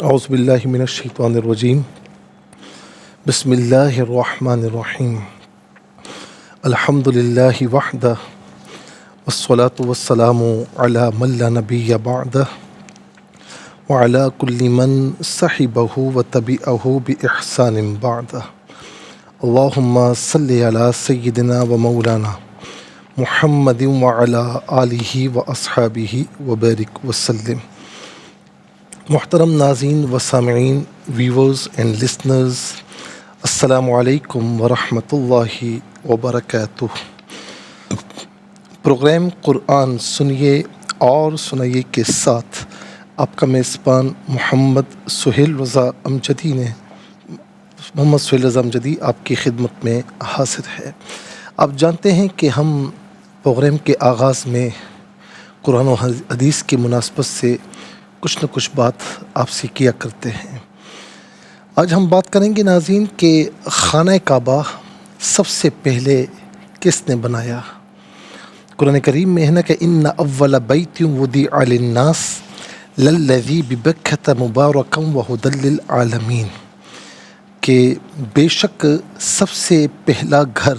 اعوذ باللہ من الشیطان الرجیم بسم اللہ الرحمن الرحیم الحمد للہ وحدہ والصلاة والسلام علی من لا نبی بعدہ وعلی کل من صحبہ وتبعہ بإحسان بعدہ اللہم صلی علی سیدنا و مولانا محمد وعلی آلہ و اصحابہ وبارک وسلم۔ محترم ناظرین و سامعین، ویورز اینڈ لسنرز، السلام علیکم ورحمۃ اللہ وبرکاتہ۔ پروگرام قرآن سنیے اور سنائیے کے ساتھ آپ کا میزبان محمد سہیل رضا امجدی آپ کی خدمت میں حاضر ہے۔ آپ جانتے ہیں کہ ہم پروگرام کے آغاز میں قرآن و حدیث کی مناسبت سے کچھ نہ کچھ بات آپ سے کیا کرتے ہیں۔ آج ہم بات کریں گے ناظرین کہ خانہ کعبہ سب سے پہلے کس نے بنایا۔ قرآن کریم میں ہے نا کہ ان اول بیت وضع للناس للذی ببکۃ مبارکا وہدی للعالمین، کہ بے شک سب سے پہلا گھر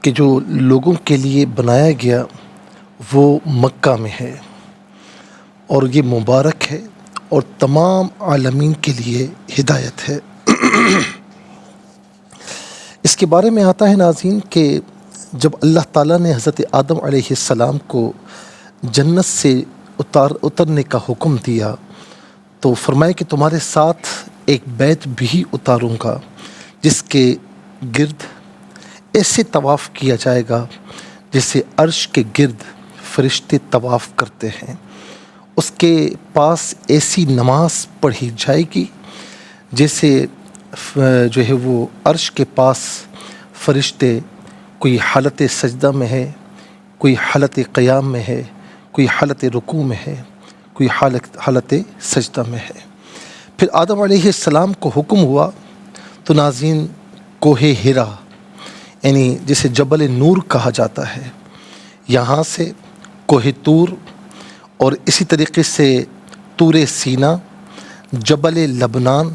کہ جو لوگوں کے لیے بنایا گیا وہ مکہ میں ہے، اور یہ مبارک ہے اور تمام عالمین کے لیے ہدایت ہے۔ اس کے بارے میں آتا ہے ناظرین کہ جب اللہ تعالیٰ نے حضرت آدم علیہ السلام کو جنت سے اترنے کا حکم دیا تو فرمایا کہ تمہارے ساتھ ایک بیت بھی اتاروں گا جس کے گرد ایسے طواف کیا جائے گا جیسے عرش کے گرد فرشتے طواف کرتے ہیں۔ اس کے پاس ایسی نماز پڑھی جائے گی جیسے جو ہے وہ عرش کے پاس فرشتے کوئی حالت سجدہ میں ہے، کوئی حالت قیام میں ہے، کوئی حالت رکوع میں ہے، کوئی حالت سجدہ میں ہے۔ پھر آدم علیہ السلام کو حکم ہوا تو ناظرین کوہ ہرا، یعنی جسے جبل نور کہا جاتا ہے، یہاں سے کوہ طور اور اسی طریقے سے طور سینا، جبل لبنان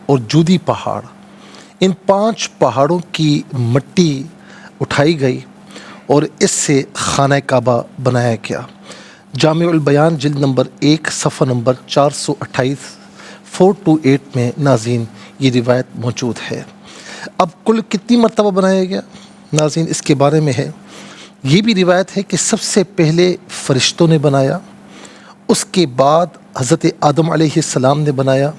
اور جودی پہاڑ، ان 5 پہاڑوں کی مٹی اٹھائی گئی اور اس سے خانہ کعبہ بنایا گیا۔ جامع البیان جلد نمبر 1 صفحہ نمبر 428 428 میں ناظرین یہ روایت موجود ہے۔ اب کل کتنی مرتبہ بنایا گیا ناظرین اس کے بارے میں ہے، یہ بھی روایت ہے کہ سب سے پہلے فرشتوں نے بنایا، اس کے بعد حضرت آدم علیہ السلام نے بنایا،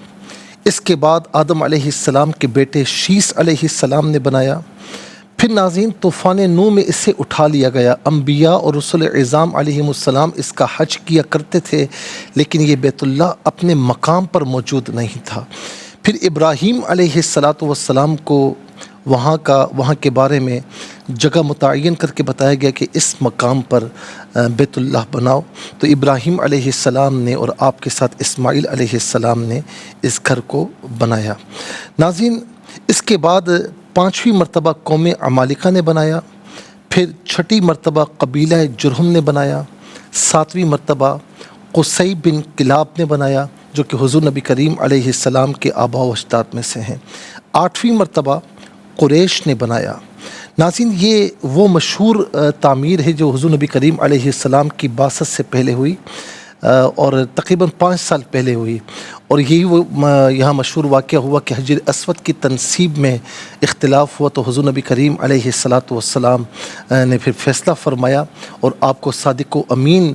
اس کے بعد آدم علیہ السلام کے بیٹے شیس علیہ السلام نے بنایا، پھر ناظرین طوفان نوح میں اسے اٹھا لیا گیا۔ انبیاء اور رسول اعظام علیہم السلام اس کا حج کیا کرتے تھے، لیکن یہ بیت اللہ اپنے مقام پر موجود نہیں تھا۔ پھر ابراہیم علیہ السلام کو وہاں کے بارے میں جگہ متعین کر کے بتایا گیا کہ اس مقام پر بیت اللہ بناؤ، تو ابراہیم علیہ السلام نے اور آپ کے ساتھ اسماعیل علیہ السلام نے اس گھر کو بنایا۔ ناظرین اس کے بعد 5ویں مرتبہ قوم عمالقہ نے بنایا، پھر 6ٹھی مرتبہ قبیلہ جرہم نے بنایا، 7ویں مرتبہ قصی بن کلاب نے بنایا جو کہ حضور نبی کریم علیہ السلام کے آباء و اجداد میں سے ہیں، 8ویں مرتبہ قریش نے بنایا۔ ناظرین یہ وہ مشہور تعمیر ہے جو حضور نبی کریم علیہ السلام کی بعثت سے پہلے ہوئی اور تقریباً 5 سال پہلے ہوئی، اور یہی وہ یہاں مشہور واقعہ ہوا کہ حجر اسود کی تنصیب میں اختلاف ہوا تو حضور نبی کریم علیہ السلام نے پھر فیصلہ فرمایا اور آپ کو صادق و امین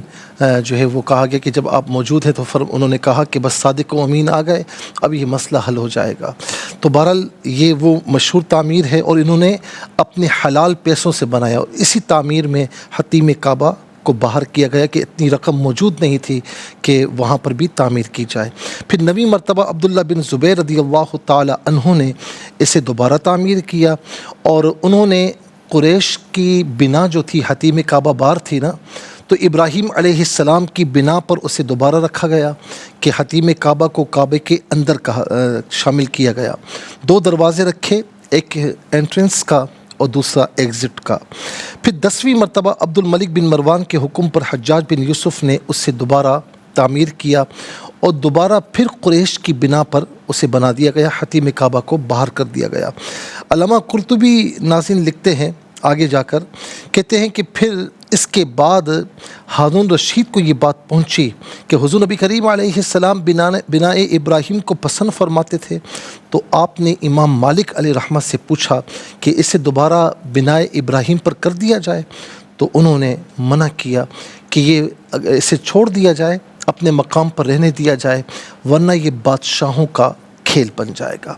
جو ہے وہ کہا گیا کہ جب آپ موجود ہیں تو انہوں نے کہا کہ بس صادق و امین آ گئے، اب یہ مسئلہ حل ہو جائے گا۔ تو بہرحال یہ وہ مشہور تعمیر ہے اور انہوں نے اپنے حلال پیسوں سے بنایا، اور اسی تعمیر میں حتیم کعبہ کو باہر کیا گیا کہ اتنی رقم موجود نہیں تھی کہ وہاں پر بھی تعمیر کی جائے۔ پھر 9ویں مرتبہ عبداللہ بن زبیر رضی اللہ تعالی عنہ نے اسے دوبارہ تعمیر کیا، اور انہوں نے قریش کی بنا جو تھی حتیم کعبہ بار تھی نا، تو ابراہیم علیہ السلام کی بنا پر اسے دوبارہ رکھا گیا کہ حتیم کعبہ کو کعبے کے اندر شامل کیا گیا۔ 2 دروازے رکھے، ایک انٹرنس کا اور دوسرا ایگزٹ کا۔ پھر 10ویں مرتبہ عبد الملک بن مروان کے حکم پر حجاج بن یوسف نے اس سے دوبارہ تعمیر کیا، اور دوبارہ پھر قریش کی بنا پر اسے بنا دیا گیا، حتیم کعبہ کو باہر کر دیا گیا۔ علامہ قرطبی ناظرین لکھتے ہیں آگے جا کر، کہتے ہیں کہ پھر اس کے بعد ہارون رشید کو یہ بات پہنچی کہ حضور نبی کریم علیہ السلام بناء ابراہیم کو پسند فرماتے تھے، تو آپ نے امام مالک علیہ رحمہ سے پوچھا کہ اسے دوبارہ بناء ابراہیم پر کر دیا جائے، تو انہوں نے منع کیا کہ یہ اسے چھوڑ دیا جائے، اپنے مقام پر رہنے دیا جائے، ورنہ یہ بادشاہوں کا کھیل بن جائے گا۔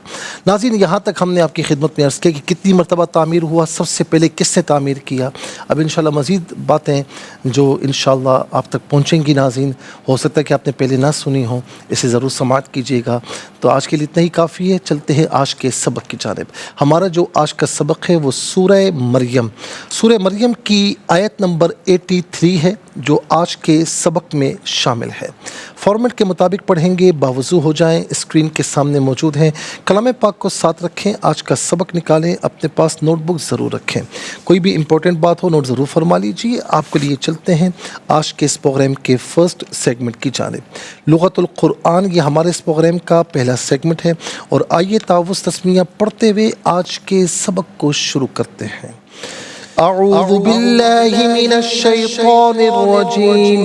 ناظرین، یہاں تک ہم نے آپ کی خدمت میں عرض کیا کہ کتنی مرتبہ تعمیر ہوا، سب سے پہلے کس نے تعمیر کیا۔ اب انشاءاللہ مزید باتیں جو انشاءاللہ آپ تک پہنچیں گی ناظرین، ہو سکتا ہے کہ آپ نے پہلے نہ سنی ہوں، اسے ضرور سماعت کیجیے گا۔ تو آج کے لیے اتنا ہی کافی ہے، چلتے ہیں آج کے سبق کی جانب۔ ہمارا جو آج کا سبق ہے وہ سورہ مریم، سورہ مریم کی آیت نمبر 83 ہے جو آج کے سبق میں شامل ہے۔ فارمیٹ کے مطابق پڑھیں گے، باوضو ہو جائیں، اسکرین کے سامنے موجود ہیں، کلام پاک کو ساتھ رکھیں، آج کا سبق نکالیں، اپنے پاس نوٹ بک ضرور رکھیں، کوئی بھی امپورٹنٹ بات ہو نوٹ ضرور فرما لیجیے۔ آپ کے لیے چلتے ہیں آج کے اس پروگرام کے فرسٹ سیگمنٹ کی جانب۔ لغت القرآن یہ ہمارے اس پروگرام کا پہلا سیگمنٹ ہے، اور آئیے تعوذ تسمیہ پڑھتے ہوئے آج کے سبق کو شروع کرتے ہیں۔ اعوذ باللہ من الشیطان الرجیم،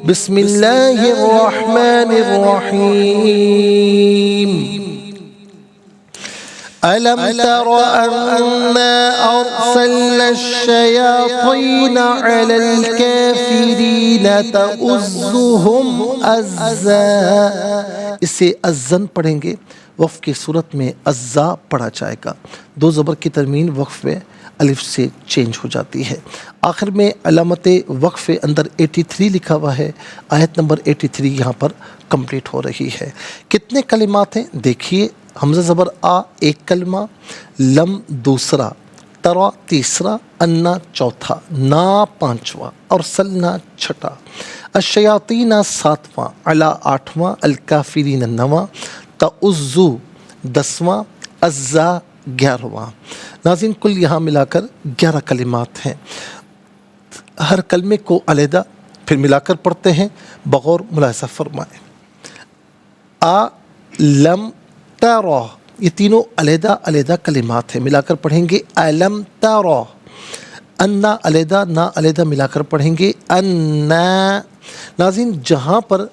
بسم اللہ الرحمن الرحیم۔ أَلَمْ تَرَ أَنَّا أَرْسَلْنَا الشَّيَاطِينَ عَلَى الْكَافِرِينَ تَؤُزُّهُمْ أَزًّا۔ اسے ازن پڑھیں گے، وقف کی صورت میں ازا پڑھا جائے گا، دو زبر کی ترمیم وقف میں الف سے چینج ہو جاتی ہے۔ آخر میں علامت وقف اندر 83 لکھا ہوا ہے، آیت نمبر 83 یہاں پر کمپلیٹ ہو رہی ہے۔ کتنے کلمات ہیں دیکھیے، حمزہ زبر آ ایک کلمہ، لم دوسرا، ترا تیسرا، انا چوتھا، نا پانچواں، اور سلنا چھٹا، الشیاطین ساتواں، علا آٹھواں، الکافرین نواں، تعزو 10واں، عزا 11واں۔ ناظرین کل یہاں ملا کر 11 کلمات ہیں۔ ہر کلمے کو علیحدہ پھر ملا کر پڑھتے ہیں، بغور ملاحظہ فرمائیں۔ آ لم ترا، یہ تینوں علیحدہ علیحدہ کلمات ہیں، ملا کر پڑھیں گے الم ترا۔ انا علیحدہ، نا علیحدہ ملا کر پڑھیں گے انا۔ ناظرین جہاں پر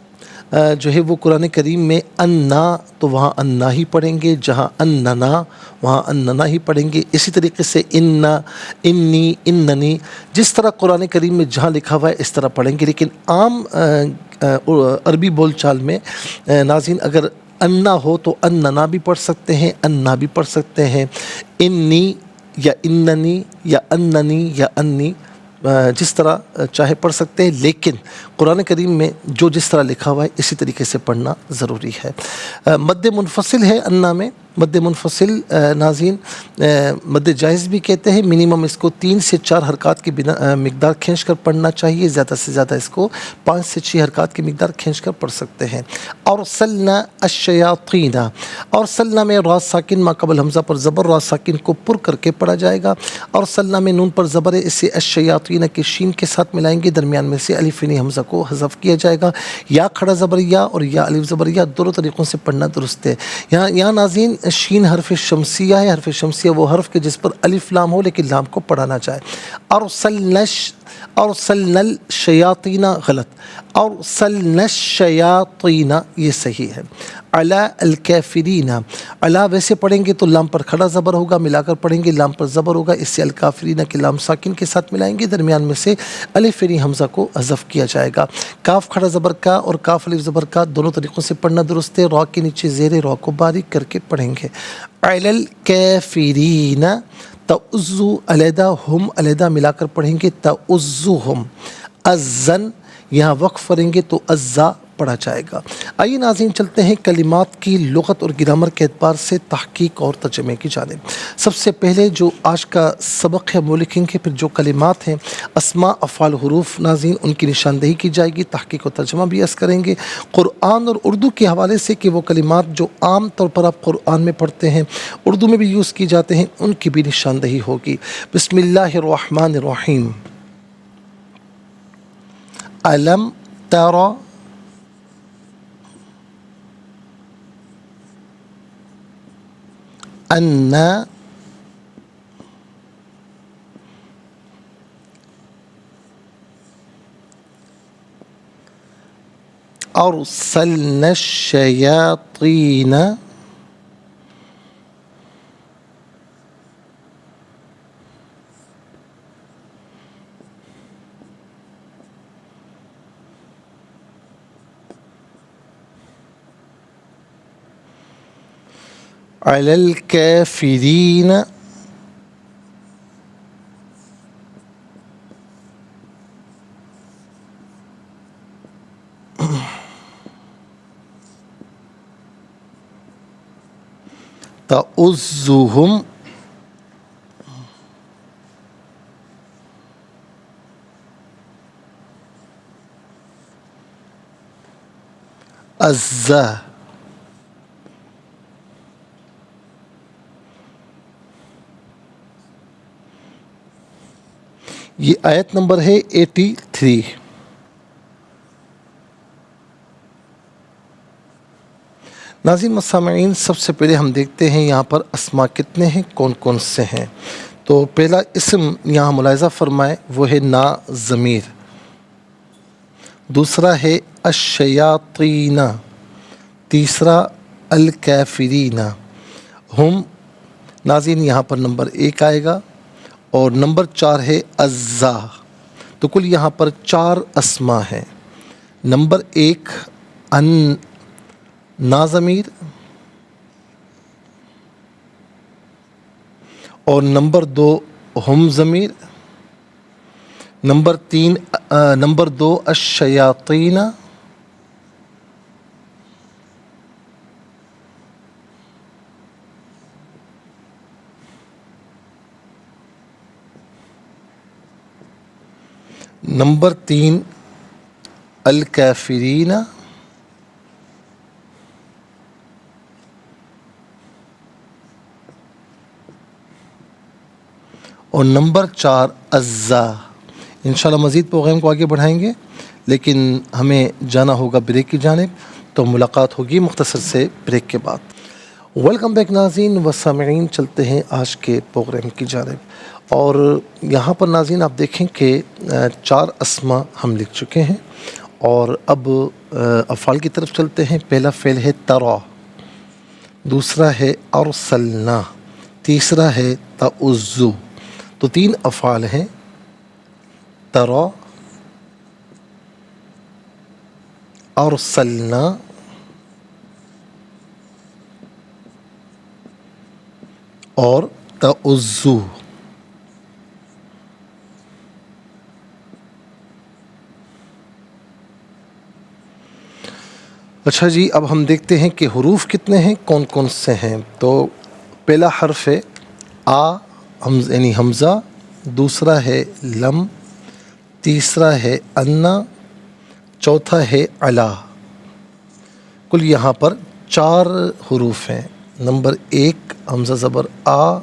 جو ہے وہ قرآن کریم میں انا تو وہاں انا ہی پڑھیں گے، جہاں اننا وہاں اننا ہی پڑھیں گے۔ اسی طریقے سے انا، انی، اننی، جس طرح قرآن کریم میں جہاں لکھا ہوا ہے اس طرح پڑھیں گے۔ لیکن عام عربی بول چال میں ناظرین اگر انا ہو تو اننا بھی پڑھ سکتے ہیں، انا بھی پڑھ سکتے ہیں، انی یا اننی یا اننی یا انی، جس طرح چاہے پڑھ سکتے ہیں، لیکن قرآن کریم میں جو جس طرح لکھا ہوا ہے اسی طریقے سے پڑھنا ضروری ہے۔ مد منفصل ہے انا میں، مد منفصل ناظرین مد جائز بھی کہتے ہیں، منیمم اس کو 3 سے 4 حرکات کی مقدار کھینچ کر پڑھنا چاہیے، زیادہ سے زیادہ اس کو 5 سے 6 حرکات کی مقدار کھینچ کر پڑھ سکتے ہیں۔ ارسلنا الشیاطین، ارسلنا میں را ساکن ما قبل حمزہ پر زبر، را ساکن کو پر کر کے پڑھا جائے گا۔ ارسلنا میں نون پر زبر ہے، اسے الشیاطین کے شین کے ساتھ ملائیں گے، درمیان میں سے الف نی حمزہ کو حذف کیا جائے گا۔ یا کھڑا زبر یا اور یا الف زبر یا، دونوں طریقوں سے پڑھنا درست ہے۔ یہاں ناظرین شین حرف شمسیہ ہے، حرف شمسیہ وہ حرف کے جس پر الف لام ہو لیکن لام کو پڑھانا چاہے۔ ارسلنا الشیاطین غلط، ارسلنا الشیاطین یہ صحیح ہے۔ علی الکافرین، علی ویسے پڑھیں گے تو لام پر کھڑا زبر ہوگا، ملا کر پڑھیں گے لام پر زبر ہوگا، اس سے الکافرین کے لام ساکن کے ساتھ ملائیں گے، درمیان میں سے الف نی حمزہ کو حذف کیا جائے گا۔ کاف کھڑا زبر کا اور کاف الف زبر کا دونوں طریقوں سے پڑھنا درست ہے۔ را کے نیچے زیر را کو باریک کر کے پڑھیں گے۔ علی الکافرین، تعزو علیحدہ، ہم علیحدہ ملا کر پڑھیں گے تعزوہم۔ ازن یہاں وقف کریں گے تو ازا پڑھا جائے گا۔ آئیے ناظرین چلتے ہیں کلمات کی لغت اور گرامر کے اعتبار سے تحقیق اور ترجمے کی جانب۔ سب سے پہلے جو آج کا سبق ہے وہ لکھیں گے، پھر جو کلمات ہیں اسماء، افعال، حروف ناظرین ان کی نشاندہی کی جائے گی، تحقیق اور ترجمہ بھی عرض کریں گے قرآن اور اردو کے حوالے سے کہ وہ کلمات جو عام طور پر آپ قرآن میں پڑھتے ہیں اردو میں بھی یوز کی جاتے ہیں ان کی بھی نشاندہی ہوگی۔ بسم اللہ الرحمن الرحیم۔ علم ترى أن أرسلنا الشياطين على الكافرين تؤزهم أزا. یہ آیت نمبر ہے 83۔ ناظرین مسامعین، سب سے پہلے ہم دیکھتے ہیں یہاں پر اسما کتنے ہیں، کون کون سے ہیں۔ تو پہلا اسم یہاں ملاحظہ فرمائے وہ ہے نا ضمیر، دوسرا ہے الشیاطین، تیسرا الکافرین۔ ہم ناظرین یہاں پر نمبر 1 آئے گا اور نمبر 4 ہے عزا۔ تو کل یہاں پر 4 اسما ہیں۔ نمبر 1 ان نا ضمیر، اور نمبر 2 ہم ضمیر، نمبر 2 الشیاطین، نمبر 3 الکافرین، اور نمبر 4 عزا۔ انشاءاللہ مزید پروگرام کو آگے بڑھائیں گے، لیکن ہمیں جانا ہوگا بریک کی جانب، تو ملاقات ہوگی مختصر سے بریک کے بعد۔ ویلکم بیک ناظرین و سامعین، چلتے ہیں آج کے پروگرام کی جانب۔ اور یہاں پر ناظرین آپ دیکھیں کہ 4 اسما ہم لکھ چکے ہیں، اور اب افعال کی طرف چلتے ہیں۔ پہلا فعل ہے ترا، دوسرا ہے ارسلنا، تیسرا ہے تعزو۔ تو 3 افعال ہیں، ترا، ارسلنا اور تعزو۔ اچھا جی، اب ہم دیکھتے ہیں کہ حروف کتنے ہیں، کون کون سے ہیں۔ تو پہلا حرف ہے آ، یعنی حمزہ، دوسرا ہے لم، تیسرا ہے انا، چوتھا ہے علا۔ کل یہاں پر 4 حروف ہیں۔ نمبر 1 حمزہ زبر آ،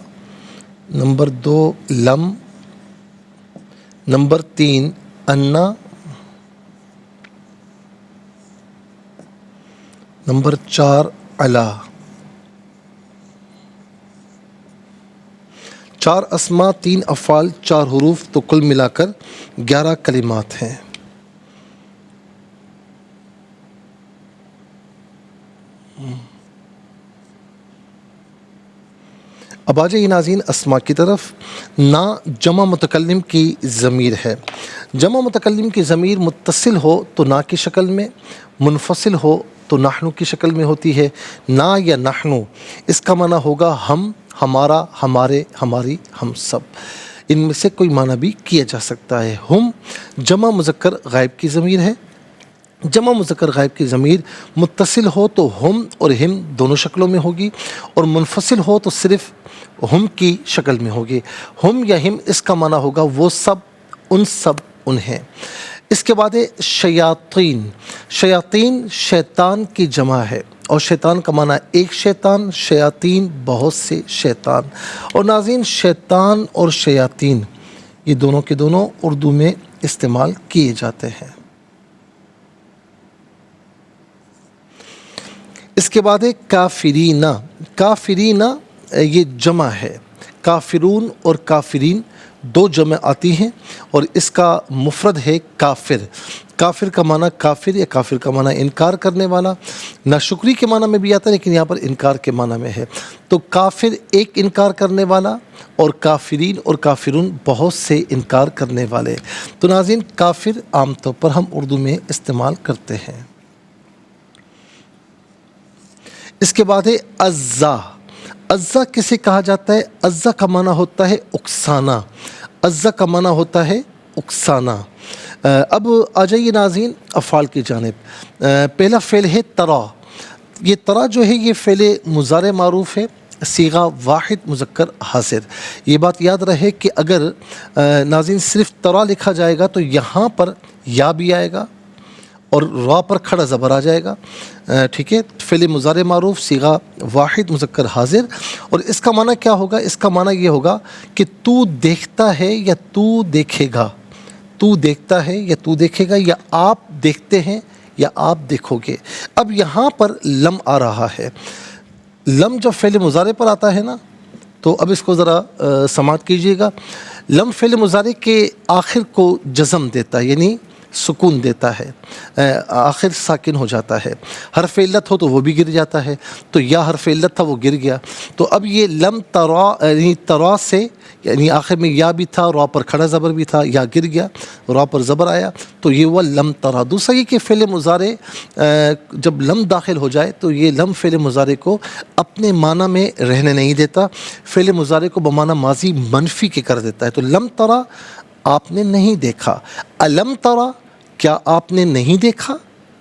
نمبر 2 لم، نمبر 3 انا، نمبر 4 علا۔ 4 اسما، 3 افعال، 4 حروف، تو کل ملا کر 11 کلمات ہیں۔ اب آ جائیے ناظرین اسما کی طرف۔ نا جمع متکلم کی ضمیر ہے۔ جمع متکلم کی ضمیر متصل ہو تو نا کی شکل میں، منفصل ہو تو نحنو کی شکل میں ہوتی ہے۔ نا یا نحنو، اس کا معنی ہوگا ہم، ہمارا، ہمارے، ہماری، ہم سب۔ ان میں سے کوئی معنی بھی کیا جا سکتا ہے۔ ہم جمع مذکر غائب کی ضمیر ہے۔ جمع مذکر غائب کی ضمیر متصل ہو تو ہم اور ہم دونوں شکلوں میں ہوگی، اور منفصل ہو تو صرف ہم کی شکل میں ہوگی۔ ہم یا ہم، اس کا معنی ہوگا وہ سب، ان سب، انہیں۔ اس کے بعد ہے شیاطین۔ شیاطین شیطان کی جمع ہے، اور شیطان کا معنی ایک شیطان، شیاطین بہت سے شیطان۔ اور ناظرین شیطان اور شیاطین یہ دونوں کے دونوں اردو میں استعمال کیے جاتے ہیں۔ اس کے بعد ہے کافرین۔ کافرین یہ جمع ہے، کافرون اور کافرین دو جمع آتی ہیں، اور اس کا مفرد ہے کافر۔ کافر کا معنی کافر یا کافر کا معنی انکار کرنے والا، ناشکری کے معنی میں بھی آتا ہے لیکن یہاں پر انکار کے معنی میں ہے۔ تو کافر ایک انکار کرنے والا، اور کافرین اور کافرون بہت سے انکار کرنے والے۔ تو ناظرین، کافر عام طور پر ہم اردو میں استعمال کرتے ہیں۔ اس کے بعد ہے عزا۔ عزا کسے کہا جاتا ہے؟ عزا کا معنی ہوتا ہے اکسانا، عزا کا معنی ہوتا ہے اکسانا۔ اب آ جائیے ناظرین افعال کی جانب۔ پہلا فعل ہے ترا۔ یہ ترا جو ہے یہ فعل مضارع معروف ہے، صیغہ واحد مذکر حاضر۔ یہ بات یاد رہے کہ اگر ناظرین صرف ترا لکھا جائے گا تو یہاں پر یا بھی آئے گا اور را پر کھڑا زبر آ جائے گا، ٹھیک ہے۔ فعل مضارع معروف صیغہ واحد مذکر حاضر، اور اس کا معنی کیا ہوگا؟ اس کا معنی یہ ہوگا کہ تو دیکھتا ہے یا تو دیکھے گا، تو دیکھتا ہے یا تو دیکھے گا، یا آپ دیکھتے ہیں یا آپ دیکھو گے۔ اب یہاں پر لم آ رہا ہے۔ لم جب فعل مضارع پر آتا ہے نا، تو اب اس کو ذرا سماعت کیجئے گا۔ لم فعل مضارع کے آخر کو جزم دیتا ہے، یعنی سکون دیتا ہے، آخر ساکن ہو جاتا ہے۔ حرف علت ہو تو وہ بھی گر جاتا ہے، تو یا حرف علت تھا وہ گر گیا۔ تو اب یہ لم ترا، یعنی ترا سے، یعنی آخر میں یا بھی تھا، را پر کھڑا زبر بھی تھا، یا گر گیا، را پر زبر آیا، تو یہ ہوا لم ترا۔ دوسرا یہ کہ فعل مضارع جب لم داخل ہو جائے تو یہ لم فعل مضارع کو اپنے معنی میں رہنے نہیں دیتا، فعل مضارع کو بمعنی ماضی منفی کے کر دیتا ہے۔ تو لم ترا آپ نے نہیں دیکھا، الم ترا کیا آپ نے نہیں دیکھا،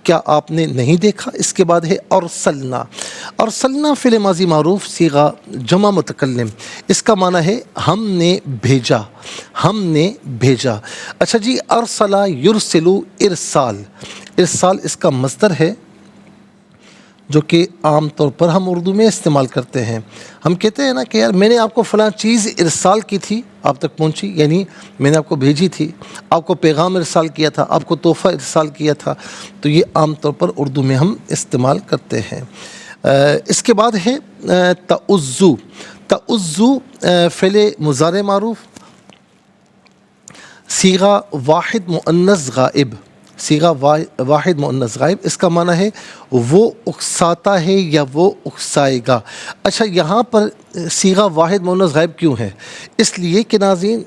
کیا آپ نے نہیں دیکھا۔ اس کے بعد ہے ارسلنا۔ ارسلنا فعل ماضی معروف صیغہ جمع متکلم، اس کا معنی ہے ہم نے بھیجا، ہم نے بھیجا۔ اچھا جی، ارسلا یرسلو ارسال، ارسال اس کا مصدر ہے جو کہ عام طور پر ہم اردو میں استعمال کرتے ہیں۔ ہم کہتے ہیں نا کہ یار میں نے آپ کو فلاں چیز ارسال کی تھی، آپ تک پہنچی، یعنی میں نے آپ کو بھیجی تھی، آپ کو پیغام ارسال کیا تھا، آپ کو تحفہ ارسال کیا تھا۔ تو یہ عام طور پر اردو میں ہم استعمال کرتے ہیں۔ اس کے بعد ہے تعزو۔ تعزو فعل مضارع معروف صیغہ واحد مؤنث غائب، صیغہ واحد مؤنث غائب، اس کا معنی ہے وہ اکساتا ہے یا وہ اکسائے گا۔ اچھا، یہاں پر صیغہ واحد مؤنث غائب کیوں ہے؟ اس لیے کہ ناظرین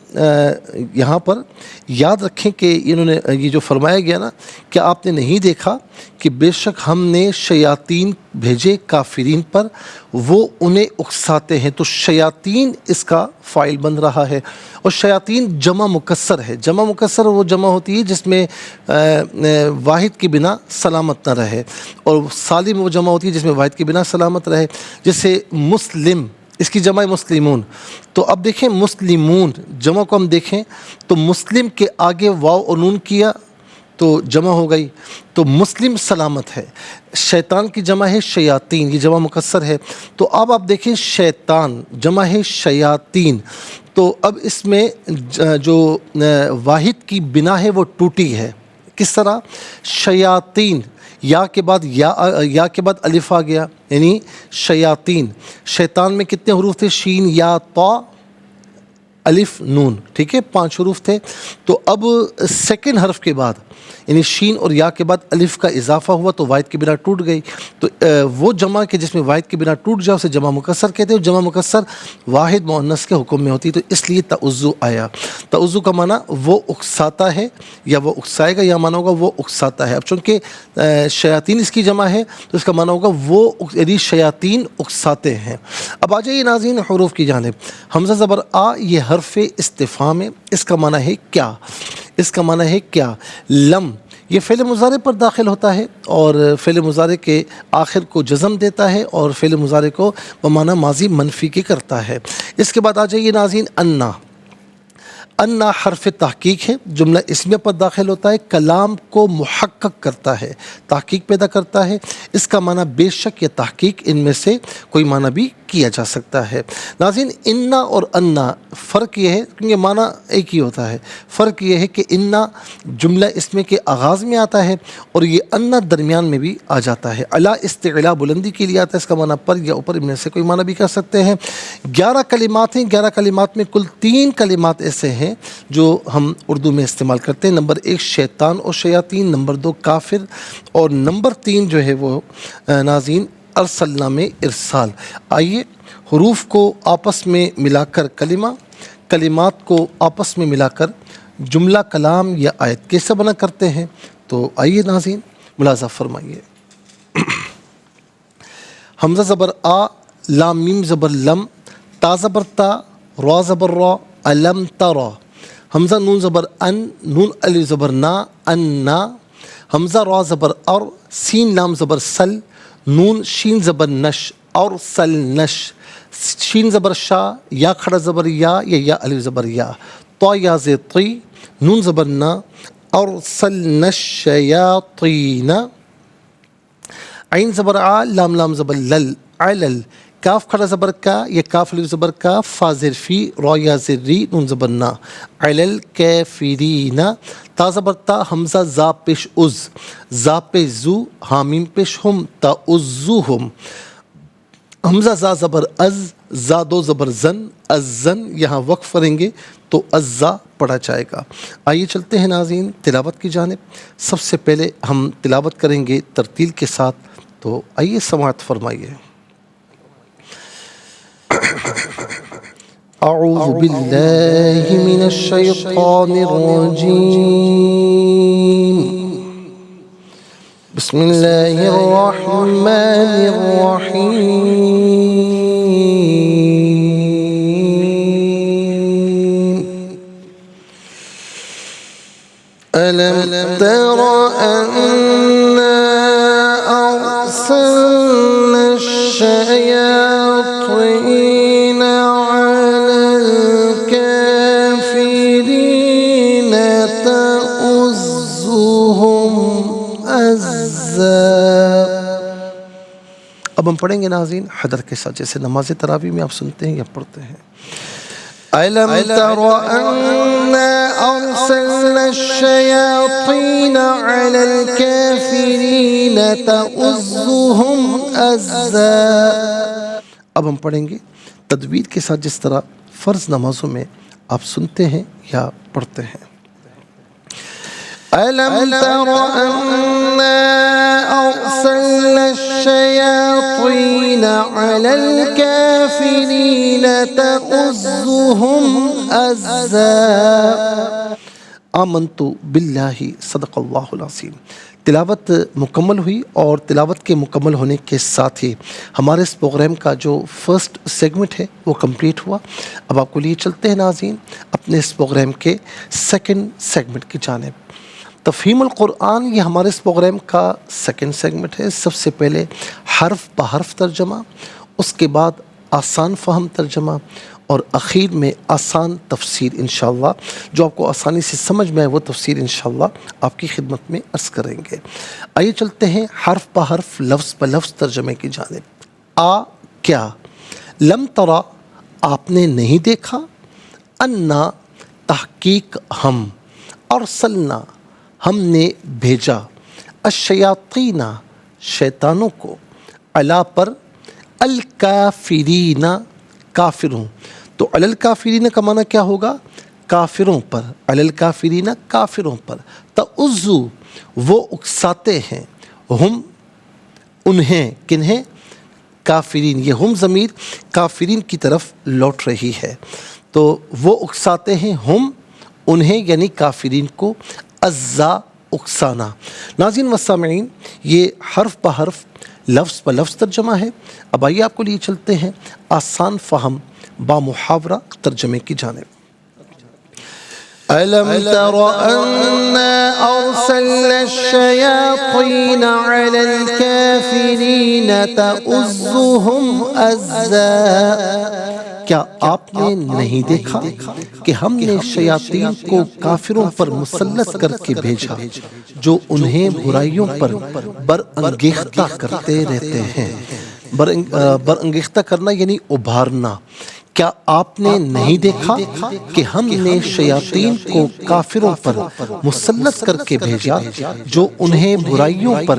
یہاں پر یاد رکھیں کہ انہوں نے یہ جو فرمایا گیا نا کہ آپ نے نہیں دیکھا کہ بے شک ہم نے شیاطین بھیجے کافرین پر، وہ انہیں اکساتے ہیں، تو شیاطین اس کا فاعل بن رہا ہے۔ اور شیاطین جمع مکسر ہے، جمع مکسر وہ جمع ہوتی ہے جس میں واحد کی بنا سلامت نہ رہے، اور سالم وہ جمع ہوتی ہے جس میں واحد کی بنا سلامت رہے، جیسے مسلم، اس کی جمع مسلمون۔ تو اب دیکھیں مسلمون جمع کو ہم دیکھیں تو مسلم کے آگے واو اور نون کیا تو جمع ہو گئی، تو مسلم سلامت ہے۔ شیطان کی جمع ہے شیاطین، یہ جمع مکسر ہے۔ تو اب آپ دیکھیں شیطان جمع ہے شیاطین، تو اب اس میں جو واحد کی بنا ہے وہ ٹوٹی ہے۔ کس طرح؟ شیاطین، یا کے بعد یا کے بعد الف آ گیا، یعنی شیاطین۔ شیطان میں کتنے حروف تھے؟ شین، یا، طا، الف، نون، ٹھیک ہے، 5 حروف تھے۔ تو اب سیکنڈ حرف کے بعد یعنی شین اور یا کے بعد الف کا اضافہ ہوا تو واحد کی بنا ٹوٹ گئی۔ تو وہ جمع کہ جس میں واحد کی بنا ٹوٹ جائے اسے جمع مکسر کہتے ہیں، جمع مکسر واحد مؤنث کے حکم میں ہوتی، تو اس لیے تعزو آیا۔ تعزو کا معنی وہ اکساتا ہے یا وہ اکسائے گا، یا معنی ہوگا وہ اکساتا ہے۔ اب چونکہ شیاطین اس کی جمع ہے تو اس کا معنی ہوگا وہ، یعنی شیاطین اکساتے ہیں۔ اب آ جائیے ناظرین حروف کی جانب۔ حمزہ زبر آ یہ حرف استفہام ہے، اس کا معنی ہے کیا، اس کا معنی ہے کیا۔ لم یہ فعل مضارع پر داخل ہوتا ہے اور فعل مضارع کے آخر کو جزم دیتا ہے اور فعل مضارع کو بمعنی ماضی منفی کے کرتا ہے۔ اس کے بعد آ جائیے ناظرین انا۔ انا حرف تحقیق ہے، جملہ اسمیہ پر داخل ہوتا ہے، کلام کو محقق کرتا ہے، تحقیق پیدا کرتا ہے۔ اس کا معنی بے شک یا تحقیق ان میں سے کوئی معنی بھی کیا جا سکتا ہے۔ ناظرین، انا اور انا فرق یہ ہے کہ معنی ایک ہی ہوتا ہے، فرق یہ ہے کہ انا جملہ اسم کے آغاز میں آتا ہے اور یہ انا درمیان میں بھی آ جاتا ہے۔ علا استعلا بلندی کے لیے آتا ہے، اس کا معنی پر یا اوپر میں سے کوئی معنی بھی کر سکتے ہیں۔ 11 کلمات ہیں، 11 کلمات میں کل 3 کلمات ایسے ہیں جو ہم اردو میں استعمال کرتے ہیں۔ نمبر 1 شیطان اور شیاطین، نمبر 2 کافر، اور نمبر 3 جو ہے وہ ناظرین ارسلنا میں ارسال۔ آئیے حروف کو آپس میں ملا کر کلمہ، کلمات کو آپس میں ملا کر جملہ کلام یا آیت کیسے بنا کرتے ہیں، تو آئیے ناظرین ملاحظہ فرمائیے۔ حمزہ زبر آ، لام میم زبر لم، تا زبر تا، را زبر را، الم ترا۔ حمزہ نون زبر ان، نون الف زبر نا، انا۔ حمزہ را زبر اور، سین لام زبر سل، نون شین زبر نش، اور سل نش۔ شین زبر شا، یا کھڑا زبر یا الف زبر یا۔ طا یا زے طی، نون زبر نا، اور سل نش شیاطین۔ عین زبر آ، لام لام زبر لل، علل۔ کاف کھڑا زبر کا یا کاف الف زبر کا، فا زر فی، را یا زر ری، نون زبر نا، علل کافرین۔ تا زبر تا، حمزہ زا پیش از، زا پیش زو، حامیم پیش ہم، تا ازوہم۔ حمزہ زا زبر از، زا دو زبر زن، ازن۔ یہاں وقف کریں گے تو ازا پڑھا جائے گا۔ آئیے چلتے ہیں ناظرین تلاوت کی جانب۔ سب سے پہلے ہم تلاوت کریں گے ترتیل کے ساتھ، تو آئیے سماعت فرمائیے۔ اعوذ باللہ من الشیطان الرجیم، بسم اللہ الرحمن الرحیم۔ ألم تر أنا أرسلنا الشياطين على الكافرين تؤزهم أزا۔ اب ہم پڑھیں گے ناظرین حضرت کے ساتھ، جیسے نماز تراویح میں آپ سنتے ہیں یا پڑھتے ہیں۔ ألم تر أنا أرسلنا الشياطين على الكافرين تؤزهم أزا۔ اب ہم پڑھیں گے تجوید کے ساتھ، جس طرح فرض نمازوں میں آپ سنتے ہیں یا پڑھتے ہیں۔ ألم تر أنا أرسلنا الشياطين على الكافرين تؤزهم أزا۔ آمنت باللہ صدق اللہ العظیم۔ تلاوت مکمل ہوئی، اور تلاوت کے مکمل ہونے کے ساتھ ہی ہمارے اس پروگرام کا جو فرسٹ سیگمنٹ ہے وہ کمپلیٹ ہوا۔ اب آپ کو لیے چلتے ہیں ناظرین اپنے اس پروگرام کے سیکنڈ سیگمنٹ کی جانب۔ تفہیم القرآن یہ ہمارے اس پروگرام کا سیکنڈ سیگمنٹ ہے۔ سب سے پہلے حرف بحرف ترجمہ، اس کے بعد آسان فہم ترجمہ، اور اخیر میں آسان تفسیر انشاءاللہ، جو آپ کو آسانی سے سمجھ میں آئے وہ تفسیر انشاءاللہ آپ کی خدمت میں عرض کریں گے۔ آئیے چلتے ہیں حرف بحرف لفظ بلفظ ترجمے کی جانب۔ آ کیا، لم ترا آپ نے نہیں دیکھا، انا تحقیق ہم، ارسلنا ہم نے بھیجا، الشیاطین شیطانوں کو، علا پر، الکافرین کافروں۔ تو علی الکافرین کا معنی کیا ہوگا؟ کافروں پر، علی الکافرین کافروں پر۔ تعزو وہ اکساتے ہیں، ہم انہیں، کنہیں؟ کافرین۔ یہ ہم ضمیر کافرین کی طرف لوٹ رہی ہے، تو وہ اکساتے ہیں ہم انہیں یعنی کافرین کو، ازا اکسانا۔ ناظرین و سامعین، یہ حرف بحرف لفظ بلفظ ترجمہ ہے۔ اب آئیے آپ کو لیے چلتے ہیں آسان فہم با محاورہ ترجمے کی جانب۔ ألم تر أنا أرسلنا الشياطين على الكافرين تؤزهم أزا۔ کیا آپ نے نہیں دیکھا کہ ہم نے شیاطین کو کافروں پر مسلط کر کے بھیجا جو انہیں برائیوں پر برانگیختہ کرتے رہتے ہیں۔ برانگیختہ کرنا یعنی ابھارنا۔ کیا آپ نے نہیں دیکھا کہ ہم نے شیاطین کو کافروں پر مسلط کر کے بھیجا جو انہیں برائیوں پر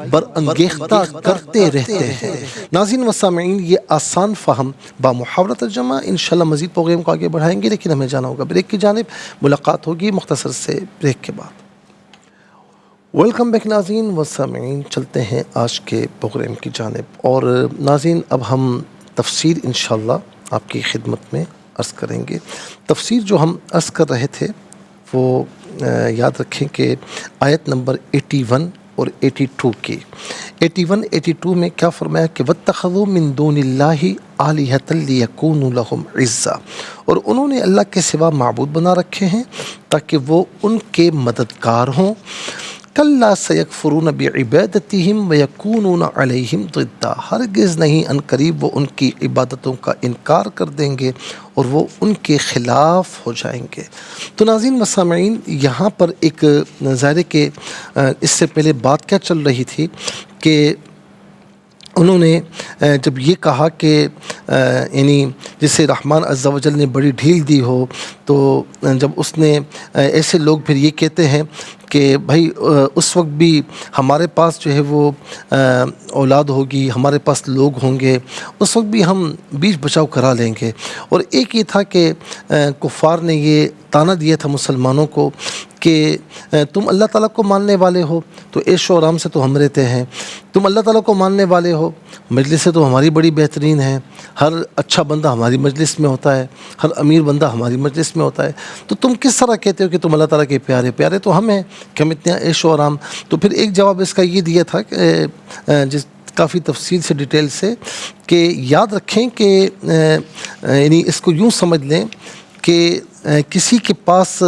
برانگیختہ کرتے رہتے ہیں۔ ناظرین و سامعین، یہ آسان فہم با محاورہ ترجمہ انشاءاللہ مزید پروگرام کو آگے بڑھائیں گے، لیکن ہمیں جانا ہوگا بریک کی جانب۔ ملاقات ہوگی مختصر سے بریک کے بعد۔ ویلکم بیک ناظرین و سامعین، چلتے ہیں آج کے پروگرام کی جانب۔ اور ناظرین، اب ہم تفسیر انشاءاللہ آپ کی خدمت میں عرض کریں گے۔ تفسیر جو ہم عرض کر رہے تھے وہ یاد رکھیں کہ آیت نمبر 81 اور 82 کی 81 82 میں کیا فرمایا کہ وَاتَّخَذُوا مِن دُونِ اللَّهِ آلِهَةً لِيَكُونُوا لَهُمْ عِزًّا، اور انہوں نے اللہ کے سوا معبود بنا رکھے ہیں تاکہ وہ ان کے مددگار ہوں۔ کَلَّا سَيَكْفُرُونَ بِعِبَادَتِهِمْ وَيَكُونُونَ عَلَيْهِمْ ضِدًّا، ہرگز نہیں، ان قریب وہ ان کی عبادتوں کا انکار کر دیں گے اور وہ ان کے خلاف ہو جائیں گے۔ تو ناظرین و سامعین، یہاں پر ایک ظاہر ہے کہ اس سے پہلے بات کیا چل رہی تھی کہ انہوں نے جب یہ کہا کہ یعنی جسے رحمان عز و جل نے بڑی ڈھیل دی ہو، تو جب اس نے ایسے لوگ پھر یہ کہتے ہیں کہ بھائی اس وقت بھی ہمارے پاس جو ہے وہ اولاد ہوگی، ہمارے پاس لوگ ہوں گے، اس وقت بھی ہم بیچ بچاؤ کرا لیں گے۔ اور ایک یہ تھا کہ کفار نے یہ طعنہ دیا تھا مسلمانوں کو کہ تم اللہ تعالیٰ کو ماننے والے ہو تو عیش و آرام سے تو ہم رہتے ہیں، تم اللہ تعالیٰ کو ماننے والے ہو، مجلس سے تو ہماری بڑی بہترین ہے، ہر اچھا بندہ ہماری مجلس میں ہوتا ہے، ہر امیر بندہ ہماری مجلس میں ہوتا ہے، تو تم کس طرح کہتے ہو کہ تم اللہ تعالیٰ کے پیارے؟ پیارے تو ہم ہیں کہ ہم اتنا عیش و آرام۔ تو پھر ایک جواب اس کا یہ دیا تھا کہ کافی تفصیل سے ڈیٹیل سے کہ یاد رکھیں کہ یعنی اس کو یوں سمجھ لیں کہ کسی کے پاس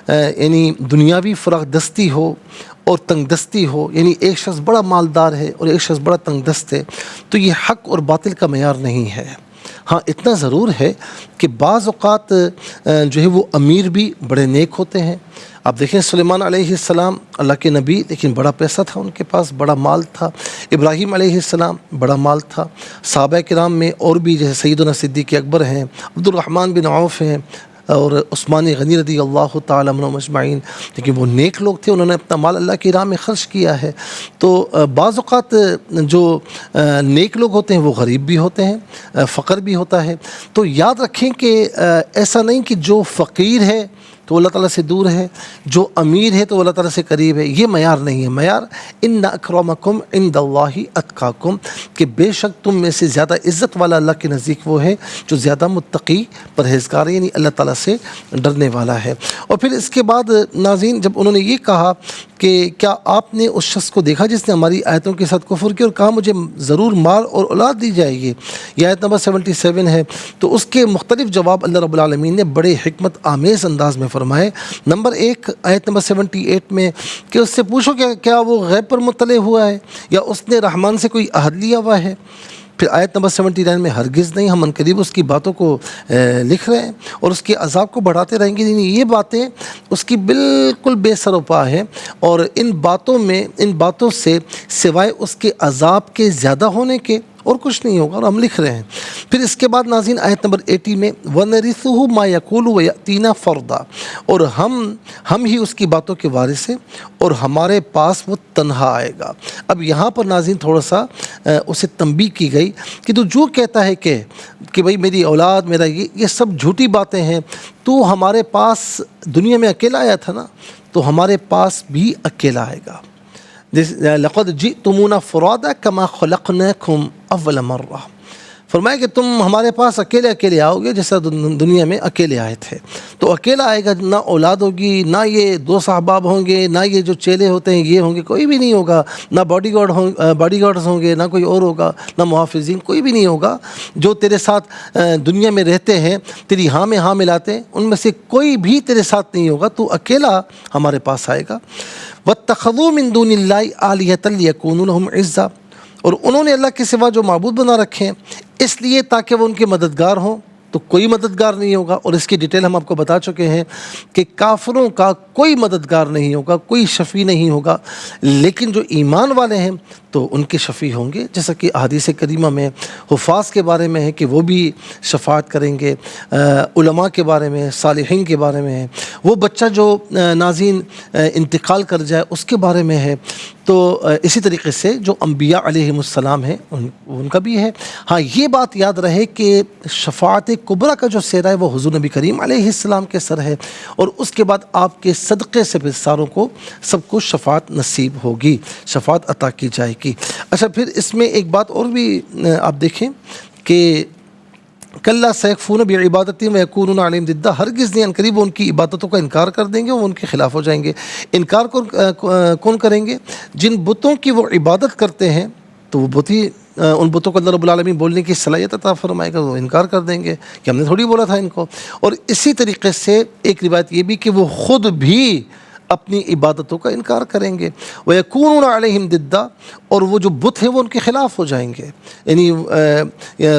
یعنی دنیاوی فراغ دستی ہو اور تنگ دستی ہو، یعنی ایک شخص بڑا مالدار ہے اور ایک شخص بڑا تنگ دست ہے، تو یہ حق اور باطل کا معیار نہیں ہے۔ ہاں اتنا ضرور ہے کہ بعض اوقات جو ہے وہ امیر بھی بڑے نیک ہوتے ہیں۔ آپ دیکھیں سلیمان علیہ السلام اللہ کے نبی، لیکن بڑا پیسہ تھا ان کے پاس، بڑا مال تھا۔ ابراہیم علیہ السلام بڑا مال تھا۔ صحابہ کرام میں اور بھی جیسے سیدنا صدیق اکبر ہیں، عبد الرحمن بن عوف ہیں اور عثمان غنی رضی اللہ تعالیٰ عنہم اجمعین، لیکن وہ نیک لوگ تھے، انہوں نے اپنا مال اللہ کی راہ میں خرچ کیا ہے۔ تو بعض اوقات جو نیک لوگ ہوتے ہیں وہ غریب بھی ہوتے ہیں، فقر بھی ہوتا ہے۔ تو یاد رکھیں کہ ایسا نہیں کہ جو فقیر ہے تو اللہ تعالیٰ سے دور ہے، جو امیر ہے تو اللہ تعالیٰ سے قریب ہے، یہ معیار نہیں ہے۔ معیار ان اکرمکم عند اللہ اتقاکم، کہ بے شک تم میں سے زیادہ عزت والا اللہ کے نزدیک وہ ہے جو زیادہ متقی پرہیزگار ہے، یعنی اللہ تعالیٰ سے ڈرنے والا ہے۔ اور پھر اس کے بعد ناظرین جب انہوں نے یہ کہا کہ کیا آپ نے اس شخص کو دیکھا جس نے ہماری آیتوں کے ساتھ کفر کیا اور کہا مجھے ضرور مال اور اولاد دی جائے گی، یہ آیت نمبر 77 ہے۔ تو اس کے مختلف جواب اللہ رب العالمین نے بڑے حکمت آمیز انداز میں فرمائے۔ نمبر 1 آیت نمبر 78 میں کہ اس سے پوچھو کہ کیا وہ غیب پر مطلع ہوا ہے یا اس نے رحمان سے کوئی عہد لیا ہوا ہے۔ پھر آیت نمبر 79 میں ہرگز نہیں، ہم عنقریب اس کی باتوں کو لکھ رہے ہیں اور اس کے عذاب کو بڑھاتے رہیں گے، یعنی یہ باتیں اس کی بالکل بے سر و پا ہیں، اور ان باتوں سے سوائے اس کے عذاب کے زیادہ ہونے کے اور کچھ نہیں ہوگا، اور ہم لکھ رہے ہیں۔ پھر اس کے بعد ناظرین آیت نمبر 80 میں وَنَرِثُهُ مَا يَقُولُ وَيَأْتِينَا فَرْدًا، اور ہم ہی اس کی باتوں کے وارث ہیں اور ہمارے پاس وہ تنہا آئے گا۔ اب یہاں پر ناظرین تھوڑا سا اسے تنبیہ کی گئی کہ تو جو کہتا ہے کہ بھئی میری اولاد میرا یہ سب جھوٹی باتیں ہیں، تو ہمارے پاس دنیا میں اکیلا آیا تھا نا، تو ہمارے پاس بھی اکیلا آئے گا۔ لقد جئتمونا فرادا کما خلقناکم اول مرہ، فرمایا کہ تم ہمارے پاس اکیلے آؤ گے جیسا دنیا میں اکیلے آئے تھے۔ تو اکیلا آئے گا، نہ اولاد ہوگی، نہ یہ 2 صحباب ہوں گے، نہ یہ جو چیلے ہوتے ہیں یہ ہوں گے، کوئی بھی نہیں ہوگا، نہ باڈی گارڈز ہوں گے، نہ کوئی اور ہوگا، نہ محافظین، کوئی بھی نہیں ہوگا جو تیرے ساتھ دنیا میں رہتے ہیں، تیری ہاں میں ہاں ملاتے ہیں، ان میں سے کوئی بھی تیرے ساتھ نہیں ہوگا، تو اکیلا ہمارے پاس آئے گا۔ وَاتَّخَذُوا مِن دُونِ اللَّهِ آلِهَةً لِيَكُونُوا لَهُمْ عِزًّا، اور انہوں نے اللہ کے سوا جو معبود بنا رکھے ہیں اس لیے تاکہ وہ ان کے مددگار ہوں، تو کوئی مددگار نہیں ہوگا۔ اور اس کی ڈیٹیل ہم آپ کو بتا چکے ہیں کہ کافروں کا کوئی مددگار نہیں ہوگا، کوئی شفیع نہیں ہوگا، لیکن جو ایمان والے ہیں تو ان کے شفیع ہوں گے، جیسا کہ احادیث کریمہ میں حفاظ کے بارے میں ہے کہ وہ بھی شفاعت کریں گے، علماء کے بارے میں، صالحین کے بارے میں ہے، وہ بچہ جو ناظرین انتقال کر جائے اس کے بارے میں ہے، تو اسی طریقے سے جو انبیاء علیہم السلام ہیں ان کا بھی ہے۔ ہاں یہ بات یاد رہے کہ شفاعت کبریٰ کا جو سہرا ہے وہ حضور نبی کریم علیہ السلام کے سر ہے، اور اس کے بعد آپ کے صدقے سے پھر ساروں کو سب کو شفاعت نصیب ہوگی، شفاعت عطا کی جائے گی۔ اچھا پھر اس میں ایک بات اور بھی آپ دیکھیں کہ کلا سیکفون بعبادتی ویکونون علیہم ضدہ، ہرگز نہیں، عنقریب وہ ان کی عبادتوں کا انکار کر دیں گے، وہ ان کے خلاف ہو جائیں گے۔ انکار کون کریں گے؟ جن بتوں کی وہ عبادت کرتے ہیں، تو وہ بت ہی ان بتوں کو اللہ رب العالمین بولنے کی صلاحیت عطا فرمائے گا، وہ انکار کر دیں گے کہ ہم نے تھوڑی بولا تھا ان کو۔ اور اسی طریقے سے ایک روایت یہ بھی کہ وہ خود بھی اپنی عبادتوں کا انکار کریں گے، وَيَكُونُونَ عَلَيْهِمْ ضِدًّا، اور وہ جو بت ہیں وہ ان کے خلاف ہو جائیں گے، یعنی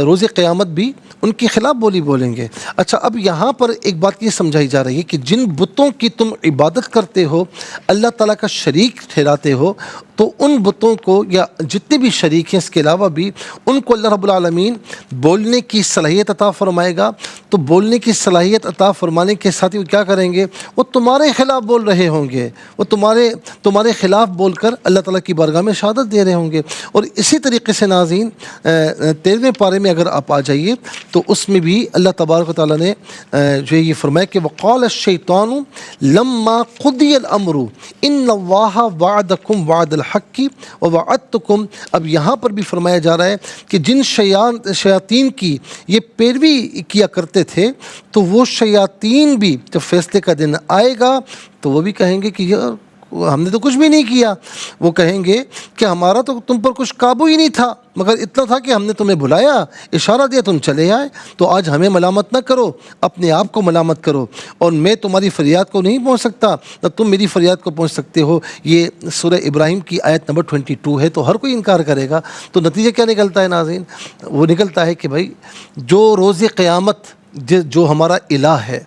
روز قیامت بھی ان کے خلاف بولی بولیں گے۔ اچھا اب یہاں پر ایک بات یہ سمجھائی جا رہی ہے کہ جن بتوں کی تم عبادت کرتے ہو، اللہ تعالیٰ کا شریک ٹھہراتے ہو، تو ان بتوں کو یا جتنے بھی شریک ہیں اس کے علاوہ بھی ان کو اللہ رب العالمین بولنے کی صلاحیت عطا فرمائے گا۔ تو بولنے کی صلاحیت عطا فرمانے کے ساتھ ہی وہ کیا کریں گے؟ وہ تمہارے خلاف بول رہے ہوں گے، وہ تمہارے خلاف بول کر اللہ تعالیٰ کی بارگاہ میں شہادت دے رہے ہوں گے۔ اور اسی طریقے سے ناظرین 13ویں پارے میں اگر آپ آ جائیے تو اس میں بھی اللہ تبارک و تعالیٰ نے جو یہ فرمایا کہ وقال الشیطان لما قضی الامر ان اللہ وعدکم وعد الحق ووعدتکم۔ اب یہاں پر بھی فرمایا جا رہا ہے کہ جن شیاطین کی یہ پیروی کیا کرتے تھے، تو وہ شیاطین بھی جب فیصلے کا دن آئے گا تو وہ بھی کہیں گے کہ یار ہم نے تو کچھ بھی نہیں کیا۔ وہ کہیں گے کہ ہمارا تو تم پر کچھ قابو ہی نہیں تھا، مگر اتنا تھا کہ ہم نے تمہیں بلایا، اشارہ دیا، تم چلے آئے، تو آج ہمیں ملامت نہ کرو، اپنے آپ کو ملامت کرو، اور میں تمہاری فریاد کو نہیں پہنچ سکتا نہ تم میری فریاد کو پہنچ سکتے ہو۔ یہ سورہ ابراہیم کی آیت نمبر 22 ہے۔ تو ہر کوئی انکار کرے گا، تو نتیجہ کیا نکلتا ہے ناظرین؟ وہ نکلتا ہے کہ بھائی جو روز قیامت جو ہمارا الہ ہے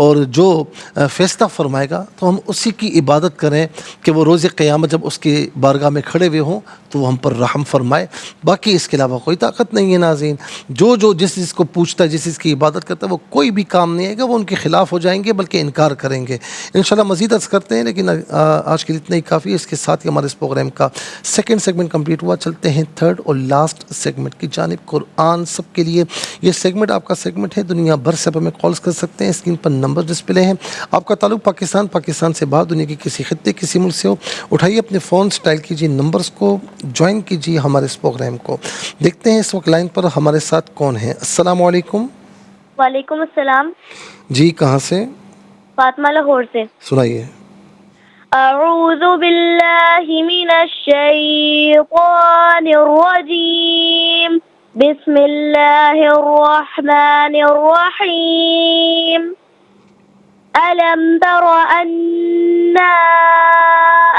اور جو فیصلہ فرمائے گا تو ہم اسی کی عبادت کریں کہ وہ روز قیامت جب اس کی بارگاہ میں کھڑے ہوئے ہوں تو وہ ہم پر رحم فرمائے۔ باقی اس کے علاوہ کوئی طاقت نہیں ہے ناظرین۔ جو جس چیز کو پوچھتا ہے، جس چیز کی عبادت کرتا ہے، وہ کوئی بھی کام نہیں آئے گا، وہ ان کے خلاف ہو جائیں گے بلکہ انکار کریں گے۔ انشاءاللہ مزید عرض کرتے ہیں، لیکن آج کے لیے اتنا ہی کافی ہے۔ اس کے ساتھ ہی ہمارے اس پروگرام کا سیکنڈ سیگمنٹ کمپلیٹ ہوا۔ چلتے ہیں تھرڈ اور لاسٹ سیگمنٹ کی جانب، قرآن سب کے لیے۔ یہ سیگمنٹ آپ کا سیگمنٹ ہے، دنیا بھر سے آپ ہمیں کالز کر سکتے ہیں، اسکرین پر نمبر ڈسپلے ہیں۔ آپ کا تعلق پاکستان سے باہر دنیا کی کسی خطے کسی ملک سے ہو، اٹھائیے اپنے فون، سٹائل کیجیے نمبرز کو، جوائن کیجیے ہمارے اس پروگرام کو۔ دیکھتے ہیں اس وقت لائن پر ہمارے ساتھ کون ہے۔ السلام علیکم۔ وعلیکم السلام۔ جی کہاں سے؟ فاطمہ لاہور سے۔ سنائیے۔ اعوذ باللہ من الشیطان الرجیم، بسم اللہ الرحمن الرحیم۔ ألم تر أنا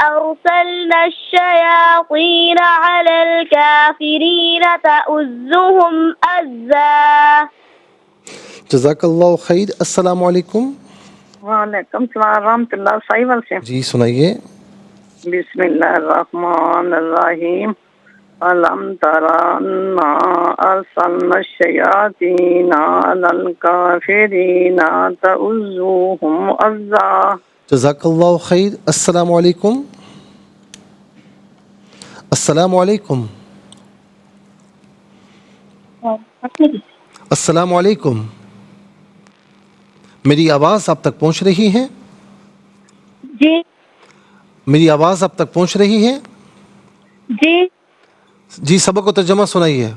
أرسلنا الشياطين على الكافرين تؤزهم أزا۔ جزاک اللہ خیر۔ السلام علیکم۔ وعلیکم السلام ورحمۃ اللہ۔ سائیول سے۔ جی سنائیے۔ بسم اللہ الرحمن الرحیم۔ ألم تر أنا أرسلنا الشياطين على الكافرين تؤزهم أزا۔ جزاک اللہ خیر۔ السلام علیکم۔ السلام علیکم۔ السلام علیکم۔ میری آواز آپ تک پہنچ رہی ہے؟ جی میری آواز آپ تک پہنچ رہی ہے؟ جی جی سبق و ترجمہ سنائیے۔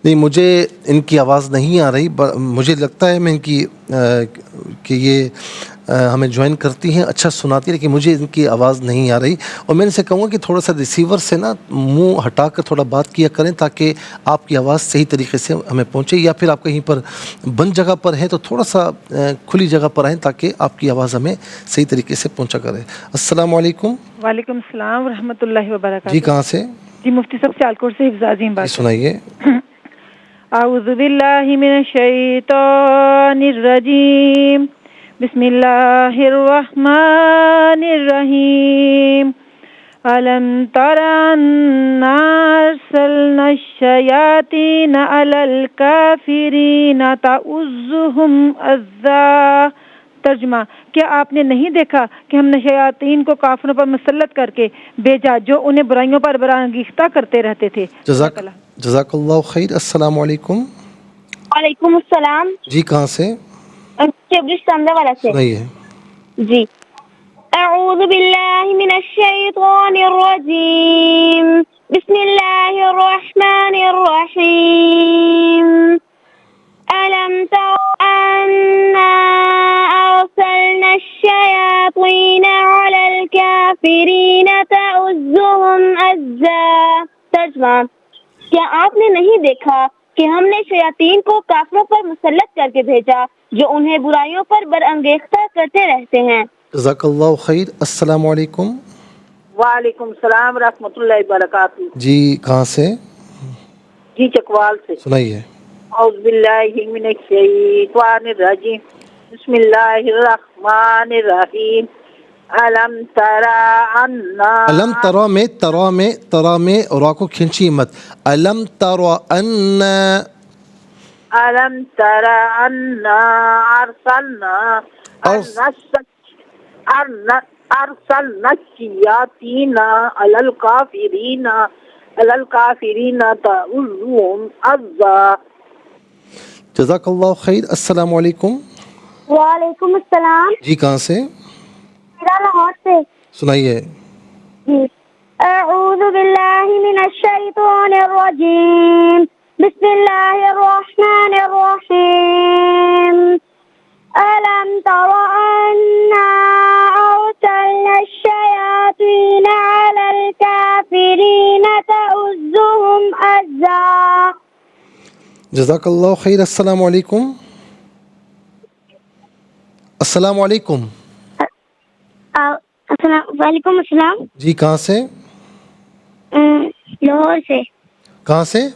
نہیں مجھے ان کی آواز نہیں آ رہی، مجھے لگتا ہے میں ان کی کہ یہ ہمیں جوائن کرتی ہیں، اچھا سناتی ہیں، لیکن مجھے ان کی آواز نہیں آ رہی، اور میں ان سے کہوں گا کہ تھوڑا سا ریسیور سے نا منہ ہٹا کر تھوڑا بات کیا کریں تاکہ آپ کی آواز صحیح طریقے سے ہمیں پہنچے، یا پھر آپ کہیں پر بند جگہ پر ہیں تو تھوڑا سا کھلی جگہ پر آئیں تاکہ آپ کی آواز ہمیں صحیح طریقے سے پہنچا کرے۔ السلام علیکم۔ وعلیکم السلام ورحمۃ اللہ وبرکاتہ۔ جی کہاں سے؟ جی مفتی صاحب سیالکوٹ سے حفظ عظیم جی بات سنائیے۔ اعوذ باللہ من الشیطان الرجیم، بسم اللہ الرحمن الرحیم۔ أَلَمْ تَرَ أَنَّا أَرْسَلْنَا الشَّيَاطِينَ عَلَى الْكَافِرِينَ تَؤُزُّهُمْ أَزًّا۔ ترجمہ، کیا آپ نے نہیں دیکھا کہ ہم نے شیاطین کو کافروں پر مسلط کر کے بھیجا جو انہیں برائیوں پر برانگیختہ کرتے رہتے تھے۔ جزاک اللہ خیر۔ السلام علیکم۔ وعلیکم السلام۔ جی کہاں سے؟ چبریش سامنے والا سے۔ سنائیے۔ جی اعوذ باللہ من الشیطان الرجیم، بسم اللہ الرحمن الرحیم۔ أَلَمْ تَرَ أَنَّا أَرْسَلْنَا الشَّيَاطِينَ عَلَى الْكَافِرِينَ تَؤُزُّهُمْ أَزًّا۔ ترجمہ، کیا آپ نے نہیں دیکھا کہ ہم نے شیاطین کو کافروں پر مسلط کر کے بھیجا جو انہیں برائیوں پر برانگیختہ کرتے رہتے ہیں۔ جزاک اللہ خیر۔ السلام علیکم۔ وعلیکم السلام ورحمۃ اللہ وبرکاتہ۔ جی کہاں سے؟ جی چکوال سے۔ سنائیے۔ اعوذ باللہ من الشیطان الرجیم، بسم اللہ الرحمن الرحیم۔ علم ترى أنا علم ترا میں را کو کھینچی مت۔ علم ترا ان ألم ترى أنا أرسلنا الشياطين على الكافرين تؤزهم أزًّا۔ جزاک اللہ خیر۔ السلام علیکم۔ وعلیکم السلام۔ جی کہاں سے؟ میرا لاہور سے۔ سنائیے۔ جی اعوذ باللہ من الشیطان الرجیم، بسم اللہ الرحمن الرحیم۔ أَلَمْ تَرَ أَنَّا أَرْسَلْنَا الشَّيَاطِينَ عَلَى الْكَافِرِينَ تَؤُزُّهُمْ أَزًّا۔ جزاک اللہ خیر۔ السلام علیکم۔ السلام علیکم۔ وعلیکم السلام۔ جی کہاں سے؟ لاہور سے۔ کہاں سے؟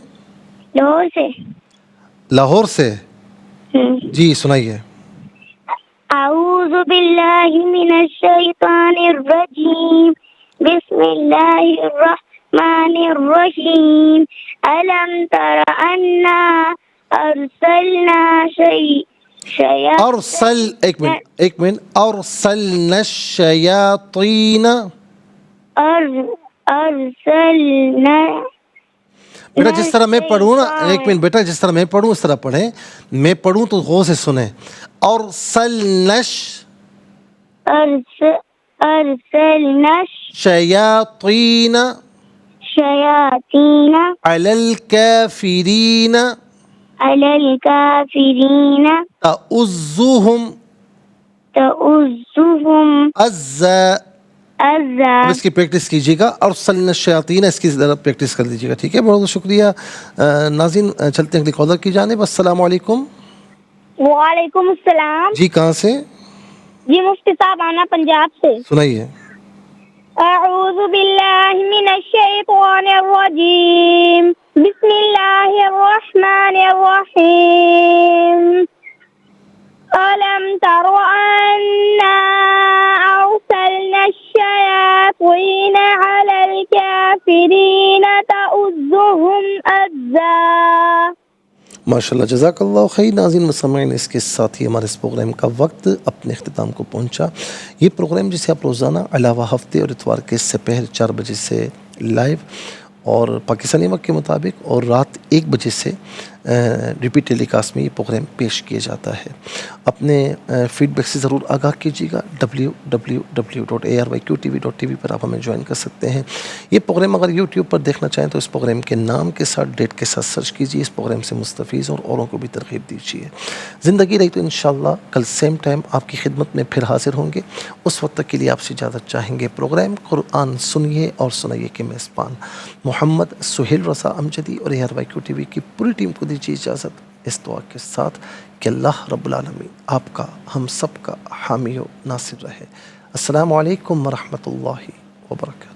لاہور سے۔ لاہور سے۔ جی سنائیے۔ اعوذ باللہ من الشیطان الرجیم، بسم اللہ الرحمن الرحیم۔ أَلَمْ تَرَ أَنَّا أَرْسَلْنَا ایک منٹ ارسلنا الشیاطین۔ أرسلنا بیٹا جس طرح میں پڑھوں نا، ایک منٹ بیٹا، جس طرح میں پڑھوں اس طرح پڑھیں، میں پڑھوں تو غور سے سنیں۔ ارسلنا الشیاطین علی الکافرین تؤزهم عزا۔ اب اس کی پریکٹس کیجیے گا، ارسلنا الشیاطین، اس کی ذرا پریکٹس کر لیجیے گا، ٹھیک ہے؟ بہت شکریہ ناظرین۔ چلتے ہیں اگلی کالر کی جانب۔ السلام علیکم۔ وعلیکم السلام۔ جی کہاں سے؟ جی مفتی صاحب آنا پنجاب سے۔ سنائیے۔ اعوذ باللہ من الشیطان الرجیم، بسم اللہ الرحمن الرحیم۔ أَلَمْ تَرَ أَنَّا أَرْسَلْنَا الشَّيَاطِينَ عَلَى الْكَافِرِينَ تَؤُزُّهُمْ أَزًّا۔ ماشاء اللہ، جزاک اللہ خیر۔ ناظرین مسامعین، اس کے ساتھ ہی ہمارے اس پروگرام کا وقت اپنے اختتام کو پہنچا۔ یہ پروگرام جسے آپ روزانہ علاوہ ہفتے اور اتوار کے سپہر 4 بجے سے لائیو اور پاکستانی وقت کے مطابق اور رات 1 بجے سے ریپیٹ ٹیلی کاسٹ میں یہ پروگرام پیش کیا جاتا ہے۔ اپنے فیڈ بیک سے ضرور آگاہ کیجیے گا۔ www.arYQTV.tv پر آپ ہمیں جوائن کر سکتے ہیں۔ یہ پروگرام اگر یوٹیوب پر دیکھنا چاہیں تو اس پروگرام کے نام کے ساتھ ڈیٹ کے ساتھ سرچ کیجیے، اس پروگرام سے مستفیض اور اوروں کو بھی ترغیب دیجیے۔ زندگی رہی تو انشاءاللہ کل سیم ٹائم آپ کی خدمت میں پھر حاضر ہوں گے۔ اس وقت تک کے لیے آپ سے اجازت چاہیں گے۔ پروگرام قرآن سنیے اور سنائیے کے میزبان محمد سہیل رضا امجدی اور ARYQTV کی پوری ٹیم کو دیجیے اجازت، اس دعا کے ساتھ کہ اللہ رب العالمین آپ کا ہم سب کا حامی و ناصر رہے۔ السلام علیکم ورحمۃ اللہ وبرکاتہ۔